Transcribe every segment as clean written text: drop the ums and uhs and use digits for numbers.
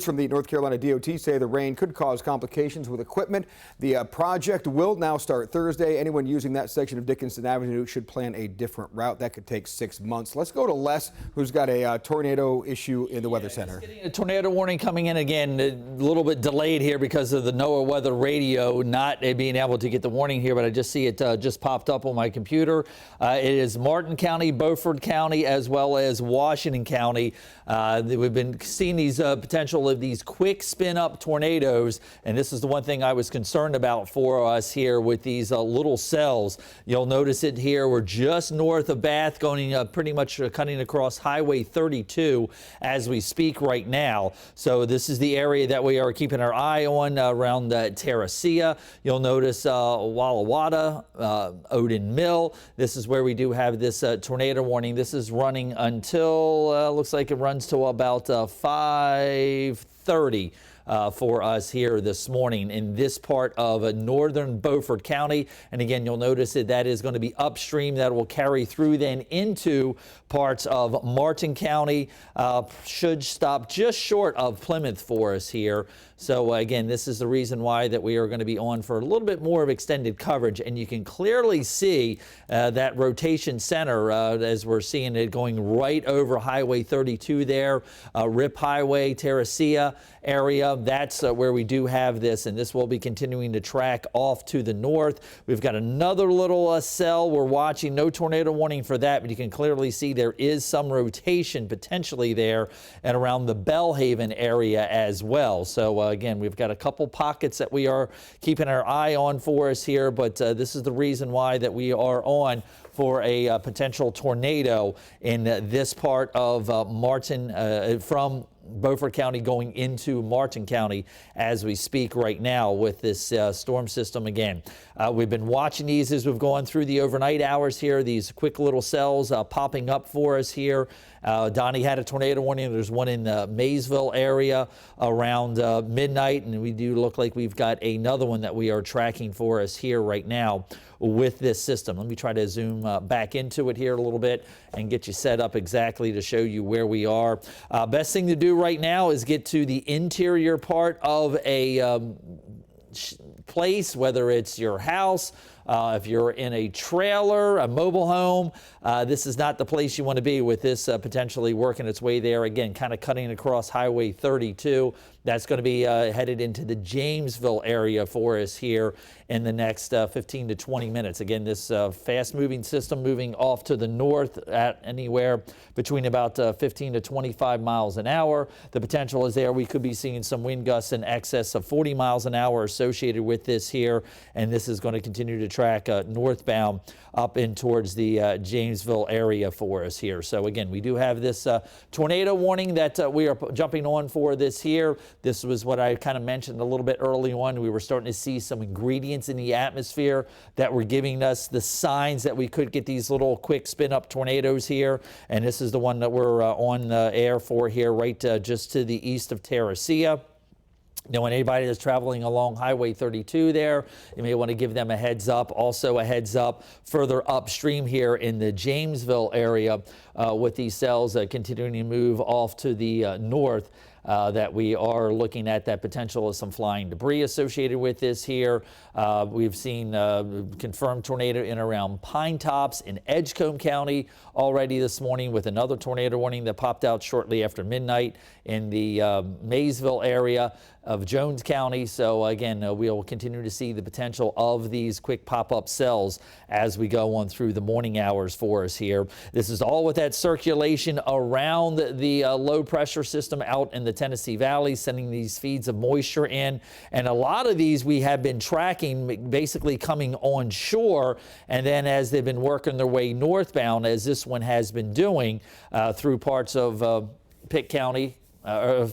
From the North Carolina DOT say the rain could cause complications with equipment. The project will now start Thursday. Anyone using that section of Dickinson Avenue should plan a different route. That could take 6 months. Let's go to Les, who's got a tornado issue in the Weather Center. Getting a tornado warning coming in again, a little bit delayed here because of the NOAA weather radio not being able to get the warning here, but I just see it just popped up on my computer. It is Martin County, Beaufort County, as well as Washington County. We've been seeing these potential of these quick spin up tornadoes, and this is the one thing I was concerned about for us here with these little cells. You'll notice it here. We're just north of Bath, going pretty much cutting across Highway 32 as we speak right now. So this is the area that we are keeping our eye on around Terracea. You'll notice Walla Wada, Odin Mill. This is where we do have this tornado warning. This is running until looks like it runs to about 5:30 for us here this morning in this part of northern Beaufort County. And again, you'll notice that is going to be upstream. That will carry through then into parts of Martin County. Should stop just short of Plymouth for us here. So again, this is the reason why that we are going to be on for a little bit more of extended coverage. And you can clearly see that rotation center as we're seeing it going right over Highway 32 there, Rip Highway, Terracea area. That's where we do have this, and this will be continuing to track off to the north. We've got another little cell we're watching. No tornado warning for that, but you can clearly see there is some rotation potentially there and around the Bellhaven area as well. So again, we've got a couple pockets that we are keeping our eye on for us here, but this is the reason why that we are on for a potential tornado in this part of Martin from Beaufort County going into Martin County as we speak right now with this storm system again. We've been watching these as we've gone through the overnight hours here, these quick little cells popping up for us here. Donnie had a tornado warning. There's one in the Maysville area around midnight, and we do look like we've got another one that we are tracking for us here right now with this system. Let me try to zoom back into it here a little bit and get you set up exactly to show you where we are. Best thing to do right now is get to the interior part of a place, whether it's your house, if you're in a trailer, a mobile home, this is not the place you want to be with this potentially working its way there. Again, kind of cutting across Highway 32. That's going to be headed into the Jamesville area for us here in the next 15 to 20 minutes. Again, this fast-moving system moving off to the north at anywhere between about 15 to 25 miles an hour. The potential is there. We could be seeing some wind gusts in excess of 40 miles an hour associated with this here, and this is going to continue to track northbound up in towards the Jamesville area for us here. So again, we do have this tornado warning that we are jumping on for this here. This was what I kind of mentioned a little bit early on. We were starting to see some ingredients in the atmosphere that were giving us the signs that we could get these little quick spin up tornadoes here. And this is the one that we're on the air for here, right just to the east of Terracea. Now, when anybody is traveling along Highway 32 there, you may want to give them a heads up. Also a heads up further upstream here in the Jamesville area with these cells continuing to move off to the north. That we are looking at that potential of some flying debris associated with this here. We've seen confirmed tornado in around Pine Tops in Edgecombe County already this morning, with another tornado warning that popped out shortly after midnight in the Maysville area of Jones County. So again, we'll continue to see the potential of these quick pop-up cells as we go on through the morning hours for us here. This is all with that circulation around the low pressure system out in the Tennessee Valley, sending these feeds of moisture in. And a lot of these we have been tracking basically coming on shore, and then as they've been working their way northbound, as this one has been doing through parts of Pitt County,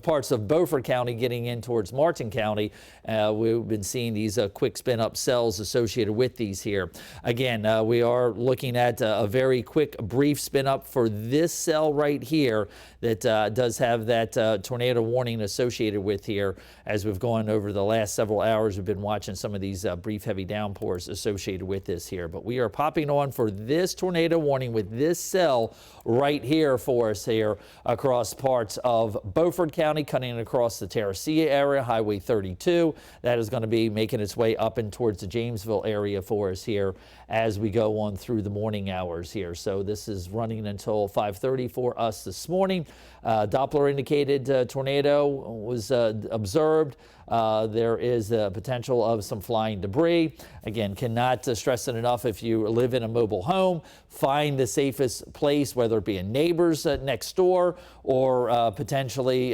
parts of Beaufort County getting in towards Martin County. We've been seeing these quick spin up cells associated with these here. Again, we are looking at a very quick brief spin up for this cell right here that does have that tornado warning associated with here. As we've gone over the last several hours, we've been watching some of these brief heavy downpours associated with this here. But we are popping on for this tornado warning with this cell right here for us here across parts of Beaufort Beaufort County, cutting across the Terracea area, Highway 32. That is going to be making its way up and towards the Jamesville area for us here as we go on through the morning hours here. So this is running until 5:30 for us this morning. Doppler indicated tornado was observed. There is a potential of some flying debris. Again, cannot stress it enough. If you live in a mobile home, find the safest place, whether it be a neighbor's next door or potentially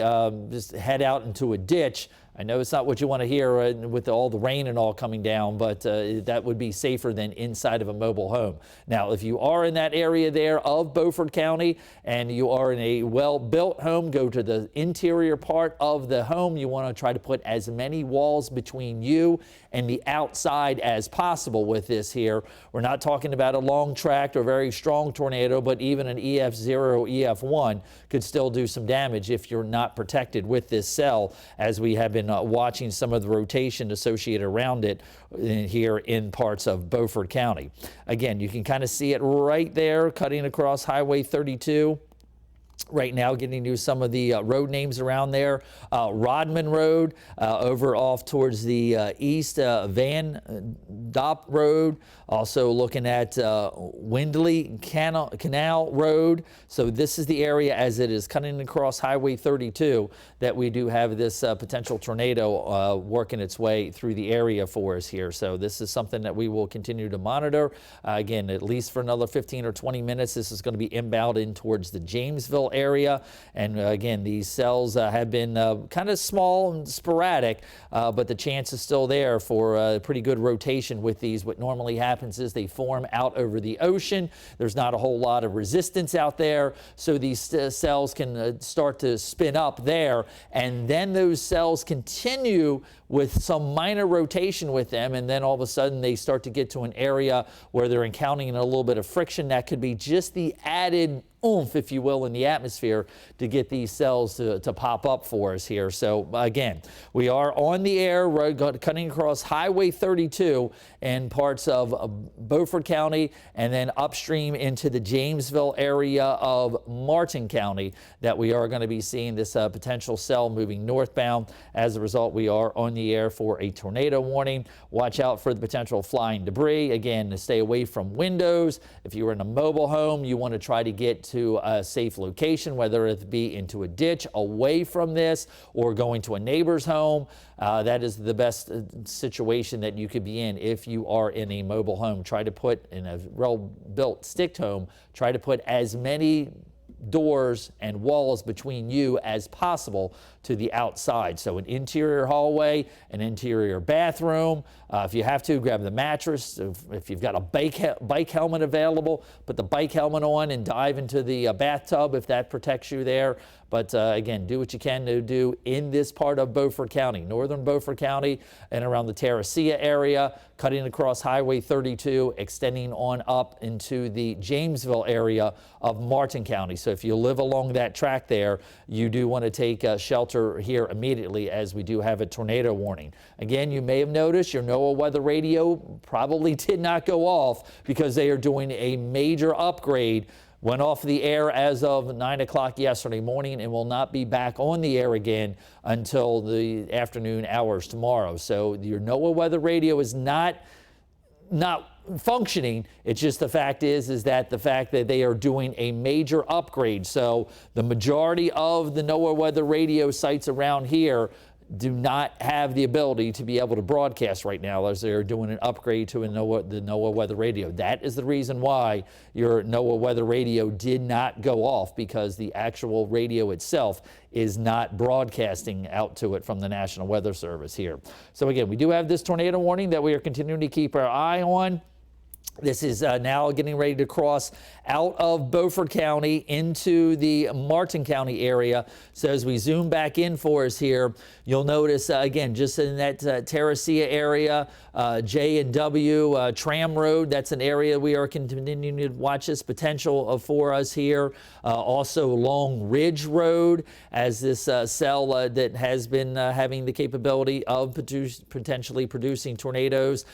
just head out into a ditch. I know it's not what you want to hear with all the rain and all coming down, but that would be safer than inside of a mobile home. Now, if you are in that area there of Beaufort County and you are in a well-built home, go to the interior part of the home. You want to try to put as many walls between you and the outside as possible with this here. We're not talking about a long tract or very strong tornado, but even an EF0 or EF1 could still do some damage if you're not protected with this cell, as we have been watching some of the rotation associated around it here in parts of Beaufort County. Again, you can kind of see it right there cutting across Highway 32. Right now, getting to some of the road names around there. Rodman Road, over off towards the east, Van Dop Road. Also looking at Windley Canal Road. So this is the area as it is cutting across Highway 32 that we do have this potential tornado working its way through the area for us here. So this is something that we will continue to monitor. Again, at least for another 15 or 20 minutes, this is going to be inbound in towards the Jamesville area. And again, these cells have been kind of small and sporadic, but the chance is still there for pretty good rotation with these. What normally happens is they form out over the ocean. There's not a whole lot of resistance out there, so these cells can start to spin up there, and then those cells continue with some minor rotation with them, and then all of a sudden they start to get to an area where they're encountering a little bit of friction. That could be just the added oomph, if you will, in the atmosphere to get these cells to pop up for us here. So again, we are on the air, cutting across Highway 32 and parts of Beaufort County, and then upstream into the Jamesville area of Martin County, that we are going to be seeing this potential cell moving northbound. As a result, we are on the air for a tornado warning. Watch out for the potential flying debris. Again, to stay away from windows. If you are in a mobile home, you want to try to get to a safe location, whether it be into a ditch away from this or going to a neighbor's home. That is the best situation that you could be in if you are in a mobile home. Try to put in a well-built stick home, try to put as many doors and walls between you as possible to the outside. So an interior hallway, an interior bathroom. If you have to, grab the mattress. If you've got a bike helmet available, put the bike helmet on and dive into the bathtub if that protects you there. But again, do what you can to do in this part of Beaufort County, northern Beaufort County, and around the Terracea area, cutting across Highway 32, extending on up into the Jamesville area of Martin County. So if you live along that track there, you do want to take shelter here immediately, as we do have a tornado warning. Again, you may have noticed your NOAA weather radio probably did not go off because they are doing a major upgrade. Went off the air as of 9 o'clock yesterday morning and will not be back on the air again until the afternoon hours tomorrow. So your NOAA weather radio is not functioning. It's just the fact is that the fact that they are doing a major upgrade. So the majority of the NOAA weather radio sites around here do not have the ability to be able to broadcast right now, as they're doing an upgrade to the NOAA weather radio. That is the reason why your NOAA weather radio did not go off, because the actual radio itself is not broadcasting out to it from the National Weather Service here. So again, we do have this tornado warning that we are continuing to keep our eye on. This is now getting ready to cross out of Beaufort County into the Martin County area. So as we zoom back in for us here, you'll notice again, just in that Terracea area, J and W Tram Road, that's an area we are continuing to watch this potential for us here. Also Long Ridge Road, as this cell that has been having the capability of potentially producing tornadoes,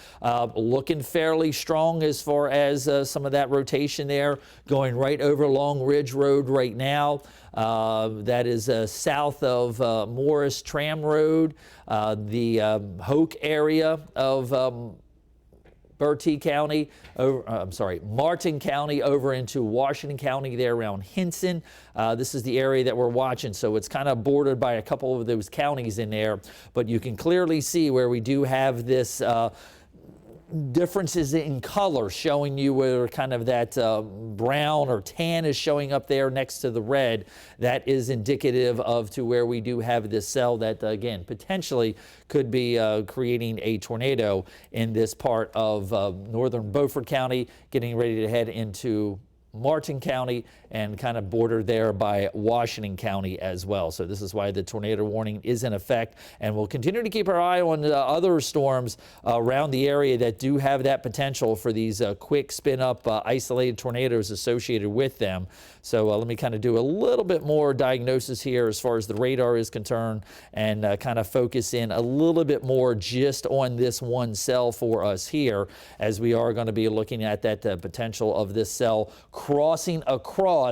looking fairly strong as as far as some of that rotation there, going right over Long Ridge Road right now. That is south of Morris Tram Road, the Hoke area of Bertie County, Martin County over into Washington County there around Hinson. This is the area that we're watching, so it's kind of bordered by a couple of those counties in there, but you can clearly see where we do have this differences in color showing you where kind of that brown or tan is showing up there next to the red. That is indicative of to where we do have this cell that again potentially could be creating a tornado in this part of northern Beaufort County, getting ready to head into Martin County and kind of bordered there by Washington County as well. So this is why the tornado warning is in effect, and we'll continue to keep our eye on other storms around the area that do have that potential for these quick spin up isolated tornadoes associated with them. So let me kind of do a little bit more diagnosis here as far as the radar is concerned, and kind of focus in a little bit more just on this one cell for us here, as we are going to be looking at that potential of this cell crossing across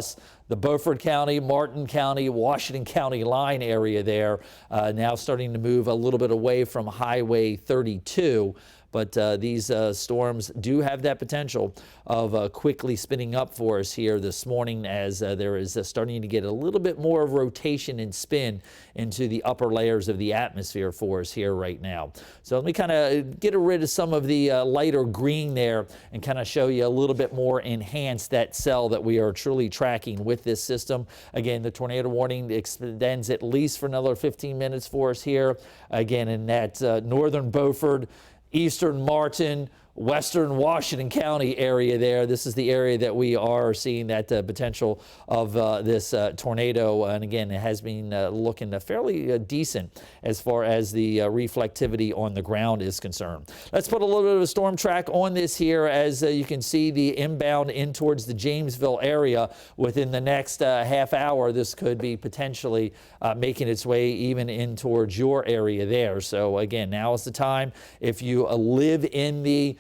the Beaufort County, Martin County, Washington County line area there, now starting to move a little bit away from Highway 32. But these storms do have that potential of quickly spinning up for us here this morning, as there is starting to get a little bit more of rotation and spin into the upper layers of the atmosphere for us here right now. So let me kind of get rid of some of the lighter green there and kind of show you a little bit more enhanced that cell that we are truly tracking with this system. Again, the tornado warning extends at least for another 15 minutes for us here. Again, in that northern Beaufort, eastern Martin, western Washington County area there. This is the area that we are seeing that potential of this tornado. And again, it has been looking fairly decent as far as the reflectivity on the ground is concerned. Let's put a little bit of a storm track on this here, as you can see the inbound in towards the Jamesville area. Within the next half hour, this could be potentially making its way even in towards your area there. So again, now is the time. If you live in the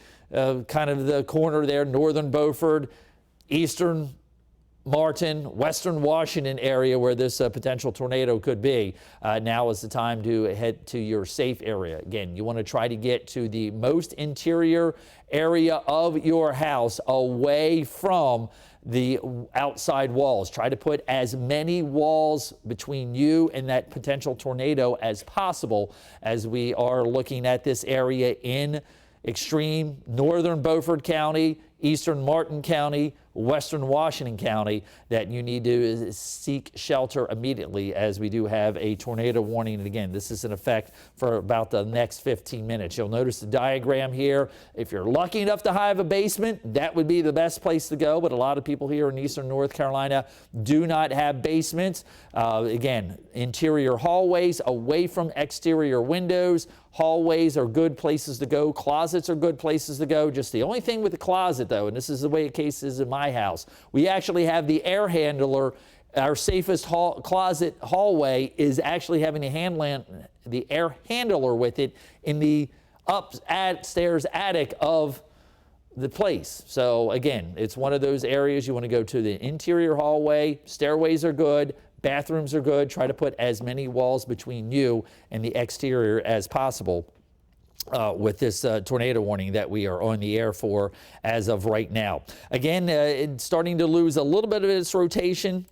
kind of the corner there, northern Beaufort, eastern Martin, western Washington area where this potential tornado could be, now is the time to head to your safe area. Again, you want to try to get to the most interior area of your house, away from the outside walls. Try to put as many walls between you and that potential tornado as possible, as we are looking at this area in extreme northern Beaufort County, eastern Martin County, western Washington County, that you need to seek shelter immediately, as we do have a tornado warning. And again, this is in effect for about the next 15 minutes. You'll notice the diagram here. If you're lucky enough to have a basement, that would be the best place to go. But a lot of people here in eastern North Carolina do not have basements. Again, interior hallways away from exterior windows. Hallways are good places to go. Closets are good places to go. Just the only thing with the closet, though, and this is the way the case is in my house, we actually have the air handler. Our safest closet hallway is actually having the air handler with it in the upstairs attic of the place. So again, it's one of those areas you want to go to the interior hallway. Stairways are good. Bathrooms are good. Try to put as many walls between you and the exterior as possible with this tornado warning that we are on the air for as of right now. Again, it's starting to lose a little bit of its rotation,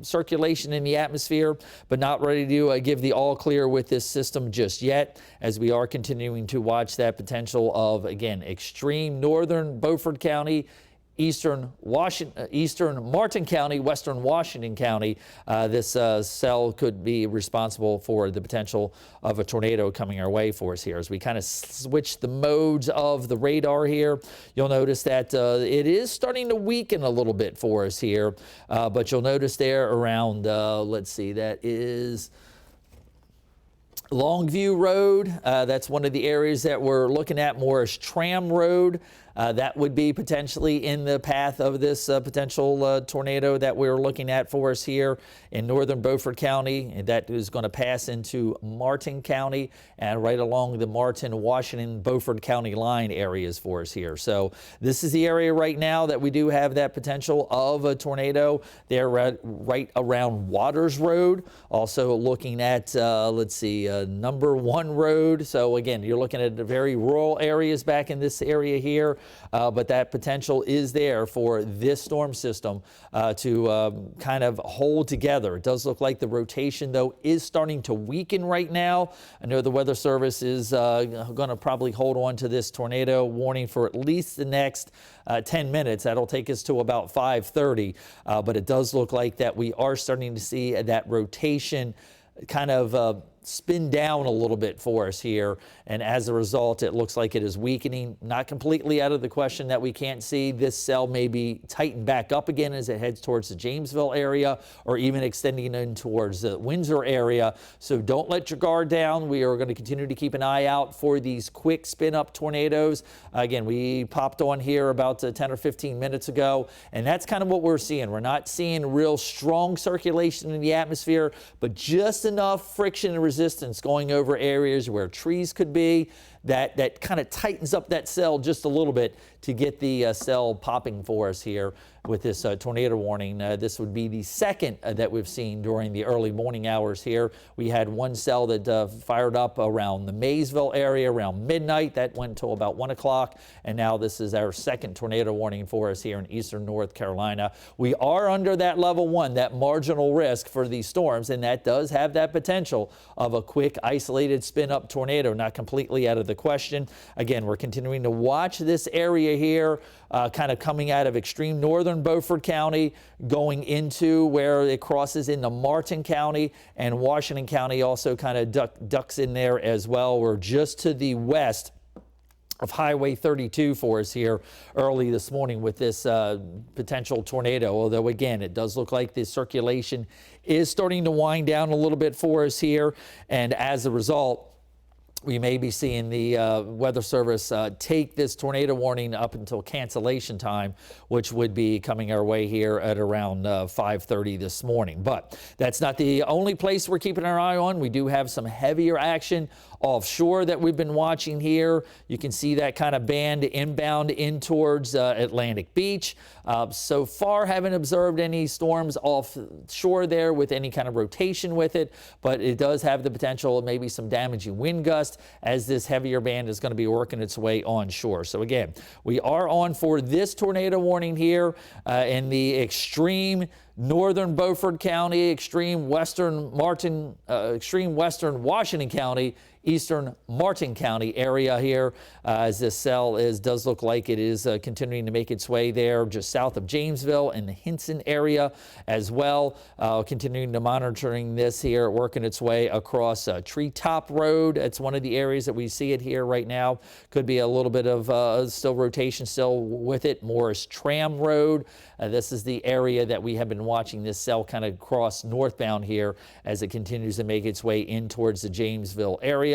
circulation in the atmosphere, but not ready to give the all clear with this system just yet, as we are continuing to watch that potential of, again, extreme northern Beaufort County, eastern Martin County, western Washington County. This cell could be responsible for the potential of a tornado coming our way for us here. As we kind of switch the modes of the radar here, you'll notice that it is starting to weaken a little bit for us here. But you'll notice there around, let's see, that is Longview Road, that's one of the areas that we're looking at more as Tram Road. That would be potentially in the path of this potential tornado that we're looking at for us here in northern Beaufort County. And that is going to pass into Martin County and right along the Martin, Washington, Beaufort County line areas for us here. So this is the area right now that we do have that potential of a tornado. They're right around Waters Road. Also looking at, let's see, number 1 road. So again, you're looking at the very rural areas back in this area here. But that potential is there for this storm system to kind of hold together. It does look like the rotation, though, is starting to weaken right now. I know the Weather Service is going to probably hold on to this tornado warning for at least the next 10 minutes. That'll take us to about 5:30. But it does look like that we are starting to see that rotation kind of spin down a little bit for us here, and as a result it looks like it is weakening. Not completely out of the question that we can't see this cell may be tightened back up again as it heads towards the Jamesville area or even extending in towards the Windsor area. So don't let your guard down. We are going to continue to keep an eye out for these quick spin up tornadoes. Again, we popped on here about 10 or 15 minutes ago, and that's kind of what we're seeing. We're not seeing real strong circulation in the atmosphere, but just enough friction and resistance going over areas where trees could be that kind of tightens up that cell just a little bit to get the cell popping for us here with this tornado warning. This would be the second that we've seen during the early morning hours here. We had one cell that fired up around the Maysville area around midnight. That went until about 1 o'clock. And now this is our second tornado warning for us here in eastern North Carolina. We are under that level 1, that marginal risk for these storms, and that does have that potential of a quick isolated spin up tornado, not completely out of the question. Again, we're continuing to watch this area here, kind of coming out of extreme northern Beaufort County, going into where it crosses into Martin County, and Washington County also kind of ducks in there as well. We're just to the west of Highway 32 for us here early this morning with this potential tornado. Although again, it does look like the circulation is starting to wind down a little bit for us here, and as a result, we may be seeing the Weather Service take this tornado warning up until cancellation time, which would be coming our way here at around 5:30 this morning. But that's not the only place we're keeping our eye on. We do have some heavier action offshore that we've been watching here. You can see that kind of band inbound in towards Atlantic Beach. So far, haven't observed any storms offshore there with any kind of rotation with it, but it does have the potential of maybe some damaging wind gusts as this heavier band is going to be working its way onshore. So again, we are on for this tornado warning here in the extreme northern Beaufort County, extreme western Washington County, eastern Martin County area here, as this cell does look like it is continuing to make its way there just south of Jamesville and the Hinson area as well. Continuing to monitoring this here, working its way across Treetop Road. It's one of the areas that we see it here right now. Could be a little bit of still rotation still with it. Morris Tram Road. This is the area that we have been watching this cell kind of cross northbound here as it continues to make its way in towards the Jamesville area.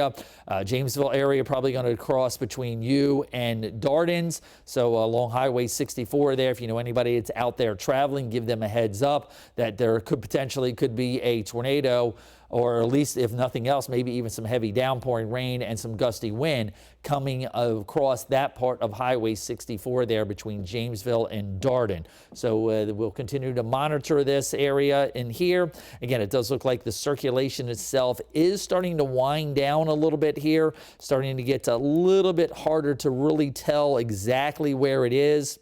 Jamesville area probably going to cross between you and Darden's. So along Highway 64 there, if you know anybody that's out there traveling, give them a heads up that there could be a tornado, or at least if nothing else, maybe even some heavy downpouring rain and some gusty wind coming across that part of Highway 64 there between Jamesville and Darden. So we'll continue to monitor this area in here. Again, it does look like the circulation itself is starting to wind down a little bit here, starting to get a little bit harder to really tell exactly where it is.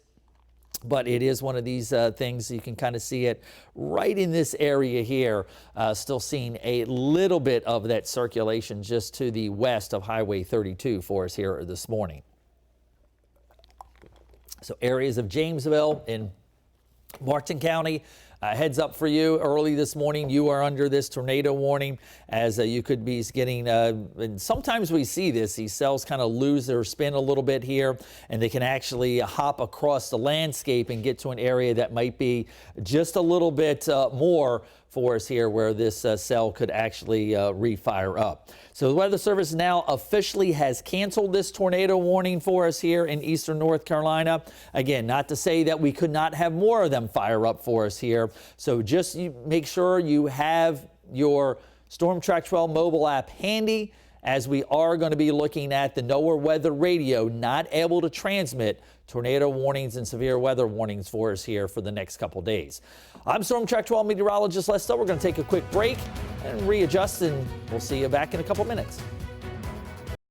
But it is one of these things, you can kind of see it right in this area here, still seeing a little bit of that circulation just to the west of Highway 32 for us here this morning. So areas of Jamesville in Martin County, heads up for you early this morning. You are under this tornado warning as you could be getting, and sometimes we see this, these cells kind of lose their spin a little bit here, and they can actually hop across the landscape and get to an area that might be just a little bit more for us here where this cell could actually refire up. So the Weather Service now officially has canceled this tornado warning for us here in eastern North Carolina. Again, not to say that we could not have more of them fire up for us here. So just make sure you have your Storm Track 12 mobile app handy, as we are going to be looking at the NOAA weather radio not able to transmit tornado warnings and severe weather warnings for us here for the next couple days. I'm Storm Track 12 meteorologist Les Stowe. We're going to take a quick break and readjust, and we'll see you back in a couple minutes.